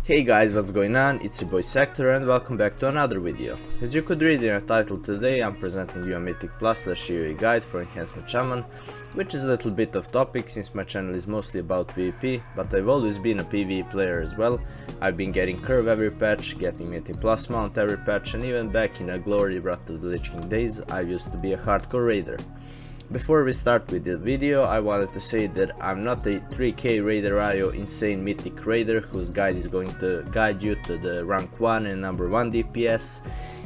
Hey guys, what's going on? It's your boy Sektor and welcome back to another video. As you could read in the title today, I'm presenting you a Mythic Plus /AOE guide for Enhancement Shaman, which is a little bit off topic since my channel is mostly about PvP, but I've always been a PvE player as well. I've been getting curve every patch, getting Mythic Plus mount every patch, and even back in a glory Wrath of the Lich King days, I used to be a hardcore raider. Before we start with the video, I wanted to say that I'm not a 3k Raider IO insane mythic raider whose guide is going to guide you to the rank 1 and number 1 DPS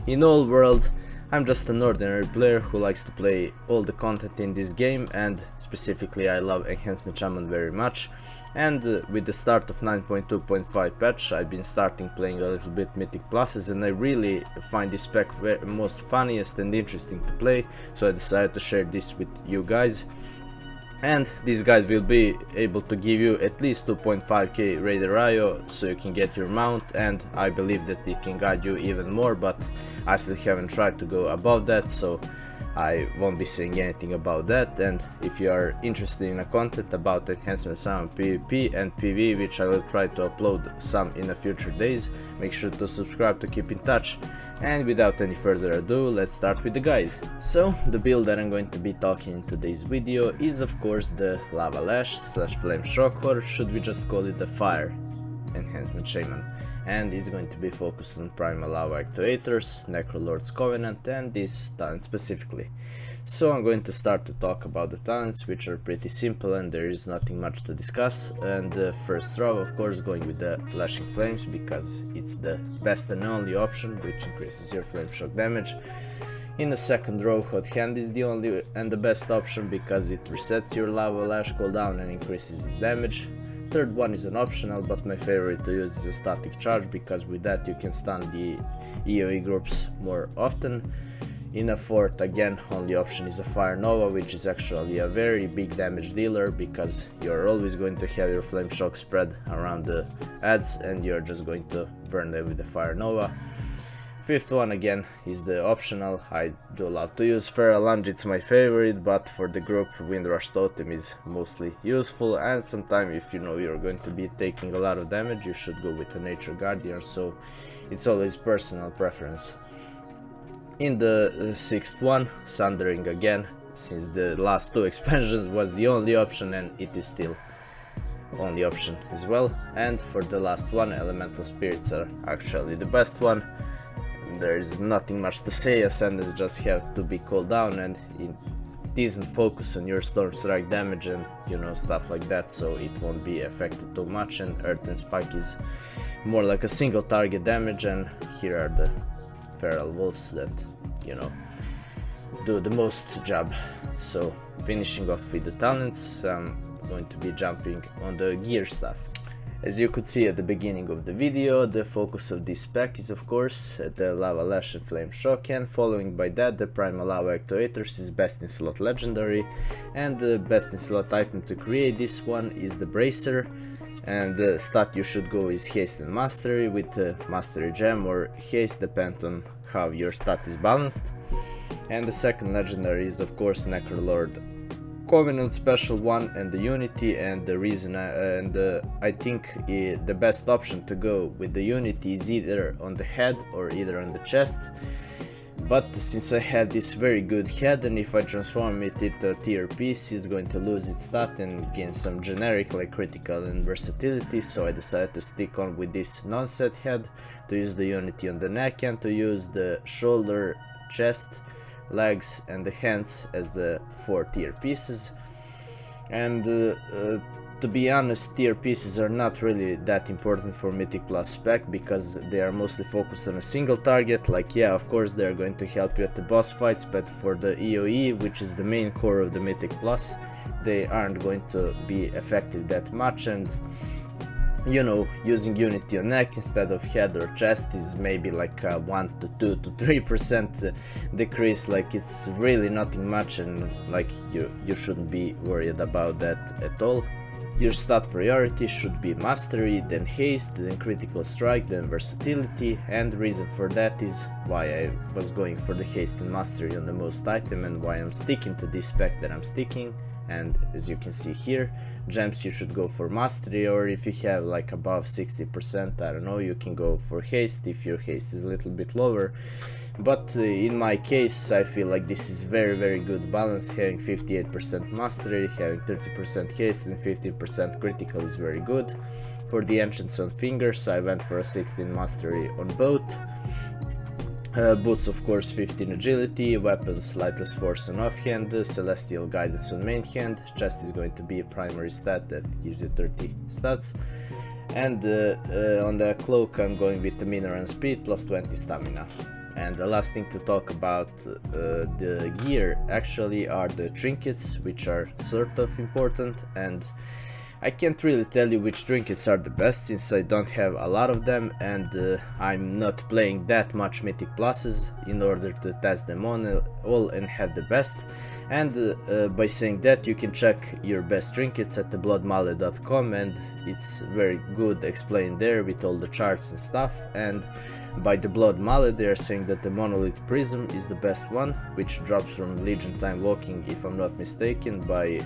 in all world. I'm just an ordinary player who likes to play all the content in this game, and specifically I love Enhancement Shaman very much. And with the start of 9.2.5 patch, I've been starting playing a little bit Mythic Pluses, and I really find this pack most funniest and interesting to play, so I decided to share this with you guys. And this guide will be able to give you at least 2.5k Raider IO so you can get your mount, and I believe that it can guide you even more, but I still haven't tried to go above that, so I won't be saying anything about that. And if you are interested in a content about Enhancement Shaman PvP and PvE, which I will try to upload some in the future days, make sure to subscribe to keep in touch. And without any further ado, let's start with the guide. So the build that I'm going to be talking in today's video is of course the Lava Lash / Flame Shock, or should we just call it the Fire Enhancement Shaman, and it's going to be focused on Primal Lava Actuators, Necrolord's Covenant, and this talent specifically. So I'm going to start to talk about the talents, which are pretty simple and there is nothing much to discuss. And the first row, of course, going with the Lashing Flames, because it's the best and only option, which increases your flame shock damage. In the second row, Hot Hand is the only and the best option because it resets your Lava Lash cooldown and increases its damage. Third one is an optional, but my favorite to use is a Static Charge, because with that you can stun the AOE groups more often. In a fourth, again, only option is a Fire Nova, which is actually a very big damage dealer because you're always going to have your Flame Shock spread around the ads and you're just going to burn them with the Fire Nova. Fifth one again is the optional. I do love to use Feral Lunge, it's my favorite, but for the group Windrush Totem is mostly useful, and sometimes if you know you're going to be taking a lot of damage you should go with a Nature Guardian, so it's always personal preference. In the sixth one, Sundering again, since the last two expansions was the only option and it is still only option as well. And for the last one, Elemental Spirits are actually the best one. There is nothing much to say, Ascendants just have to be cooled down and it isn't focused on your Storm Strike damage and you know stuff like that, so it won't be affected too much. And Earth and Spike is more like a single target damage, and here are the Feral Wolves that, you know, do the most job. So finishing off with the talents, I'm going to be jumping on the gear stuff. As you could see at the beginning of the video, the focus of this pack is of course the Lava Lash and Flame Shock, and following by that the Primal Lava Actuators is best in slot legendary, and the best in slot item to create this one is the Bracer, and the stat you should go is Haste and Mastery with Mastery Gem or Haste, depend on how your stat is balanced. And the second legendary is of course Necrolord Covenant special one and the Unity, and the reason I think the best option to go with the Unity is either on the head or either on the chest, but since I have this very good head, and if I transform it into a tier piece it's going to lose its stat and gain some generic like critical and versatility, so I decided to stick on with this non-set head, to use the Unity on the neck and to use the shoulder, chest, legs and the hands as the 4 tier pieces. And to be honest, tier pieces are not really that important for Mythic Plus spec because they are mostly focused on a single target. Like, yeah, of course they are going to help you at the boss fights, but for the AOE, which is the main core of the Mythic Plus, they aren't going to be effective that much. And you know, using Unity on neck instead of head or chest is maybe like a 1 to 2 to 3% decrease, like it's really nothing much, and like you shouldn't be worried about that at all. Your stat priority should be Mastery, then Haste, then Critical Strike, then Versatility, and the reason for that is why I was going for the Haste and Mastery on the most item and why I'm sticking to this spec that I'm sticking. and as you can see here, gems you should go for mastery, or if you have like above 60%, I don't know, you can go for haste if your haste is a little bit lower. But in my case, I feel like this is very good balance. Having 58% mastery, having 30% haste and 15% critical is very good. For the enchants on fingers, I went for a 16 mastery on both. Boots of course 15 agility, weapons lightless force on offhand, celestial guidance on main hand, chest is going to be a primary stat that gives you 30 stats, and on the cloak I'm going with the mineral and speed plus 20 stamina. And the last thing to talk about the gear actually are the trinkets, which are sort of important, and I can't really tell you which trinkets are the best since I don't have a lot of them, and I'm not playing that much mythic pluses in order to test them on all and have the best. And by saying that, you can check your best trinkets at thebloodmallet.com, and it's very good explained there with all the charts and stuff. And by the Blood Mallet they are saying that the Monolith Prism is the best one, which drops from Legion Time Walking, if I'm not mistaken, by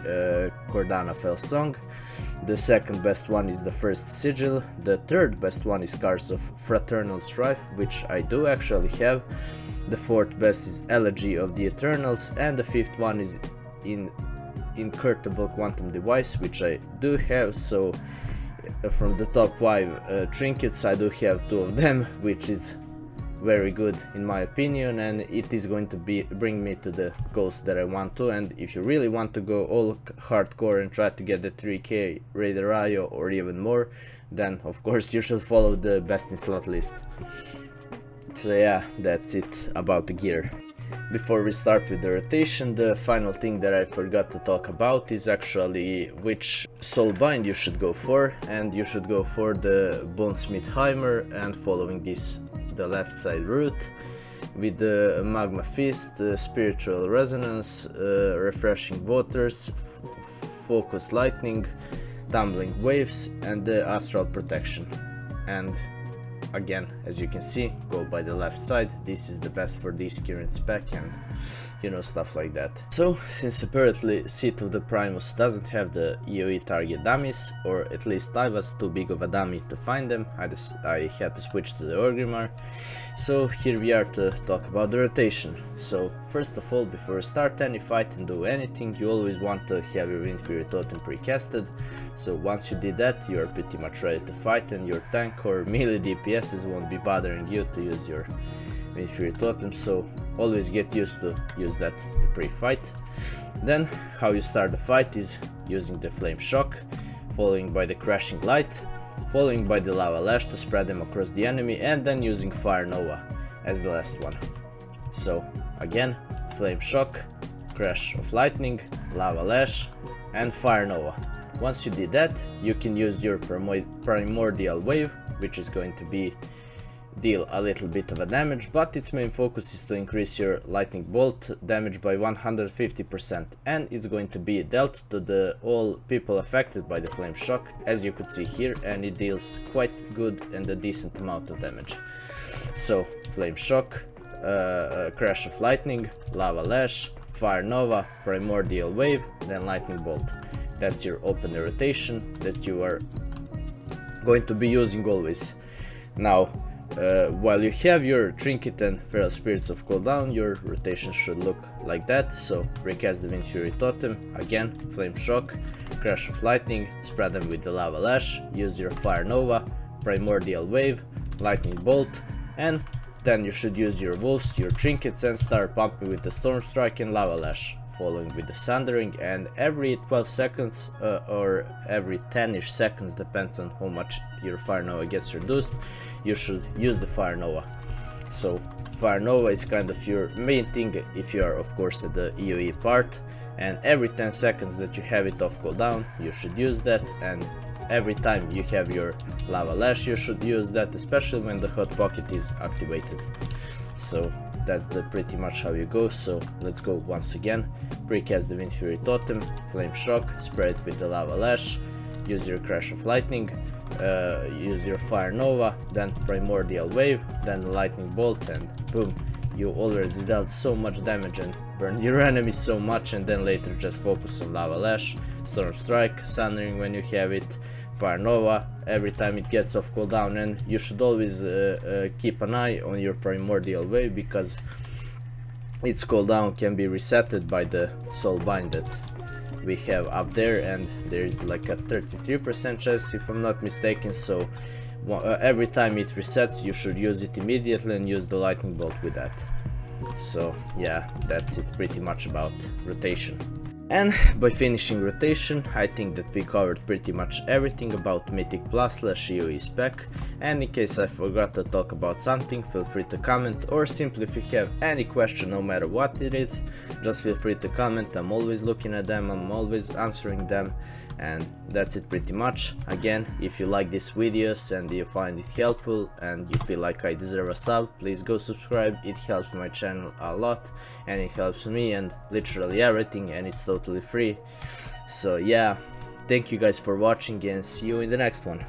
Cordana Fell Song. The second best one is the First Sigil. The third best one is Scars of Fraternal Strife, which I do actually have. The fourth best is Elegy of the Eternals, and the fifth one is Incurtable Quantum Device, which I do have. So from the top 5 trinkets, I do have 2 of them, which is very good in my opinion, and it is going to bring me to the goals that I want to. And if you really want to go all hardcore and try to get the 3k Raider IO or even more, then of course you should follow the best in slot list. So yeah, that's it about the gear. Before we start with the rotation, the final thing that I forgot to talk about is actually which soulbind you should go for, and you should go for the Bonesmith Heimer and following this the left side route with the Magma Fist, Spiritual Resonance, Refreshing Waters, Focused Lightning, Tumbling Waves, and the Astral Protection. And again, as you can see, go by the left side. This is the best for this current spec and you know, stuff like that. So since apparently Seat of the Primus doesn't have the AOE target dummies, or at least I was too big of a dummy to find them, I had to switch to the Orgrimmar. So here we are to talk about the rotation. So first of all, before you start any fight and do anything, you always want to have your Wind Fury Totem precasted. So once you did that, you are pretty much ready to fight, and your tank or melee DPSs won't be bothering you to use your Wind Fury Totem, so always get used to use that pre-fight. Then how you start the fight is using the Flame Shock, following by the Crashing Light, following by the Lava Lash to spread them across the enemy, and then using Fire Nova as the last one. So again, Flame Shock, Crash of Lightning, Lava Lash, and Fire Nova. Once you did that, you can use your Primordial Wave, which is going to deal a little bit of a damage, but its main focus is to increase your Lightning Bolt damage by 150%, and it's going to be dealt to all people affected by the Flame Shock, as you could see here, and it deals quite good and a decent amount of damage. So Flame Shock, Crash of Lightning, Lava Lash, Fire Nova, Primordial Wave, then Lightning Bolt. That's your open rotation that you are going to be using always. Now, while you have your Trinket and Feral Spirits of cooldown, your rotation should look like that. So recast the Wind Fury Totem, again Flame Shock, Crash of Lightning, spread them with the Lava Lash, use your Fire Nova, Primordial Wave, Lightning Bolt, and then you should use your Wolves, your Trinkets, and start pumping with the Storm Strike and Lava Lash, following with the Sundering, and every 12 seconds or every 10ish seconds, depends on how much your Fire Nova gets reduced, you should use the Fire Nova. So Fire Nova is kind of your main thing if you are of course at the AOE part, and every 10 seconds that you have it off cooldown you should use that, and every time you have your Lava Lash you should use that, especially when the Hot Pocket is activated. So that's pretty much how you go. So let's go once again. Precast the Wind Fury Totem, Flame Shock, spread it with the Lava Lash, use your Crash of Lightning, use your Fire Nova, then Primordial Wave, then Lightning Bolt, and boom, you already dealt so much damage, and burn your enemies so much, and then later just focus on Lava Lash, Storm Strike, Sundering when you have it, Fire Nova every time it gets off cooldown. And you should always keep an eye on your Primordial Wave, because its cooldown can be resetted by the Soul Bind that we have up there, and there is like a 33% chance if I'm not mistaken. So every time it resets you should use it immediately and use the Lightning Bolt with that. So yeah, that's it pretty much about rotation. And by finishing rotation, I think that we covered pretty much everything about Mythic Plus / AOE spec, and in case I forgot to talk about something, feel free to comment, or simply if you have any question, no matter what it is, just feel free to comment. I'm always looking at them, I'm always answering them, and that's it pretty much. Again, if you like these videos and you find it helpful and you feel like I deserve a sub, please go subscribe. It helps my channel a lot, and it helps me and literally everything, and it's totally free. So yeah, thank you guys for watching, and see you in the next one.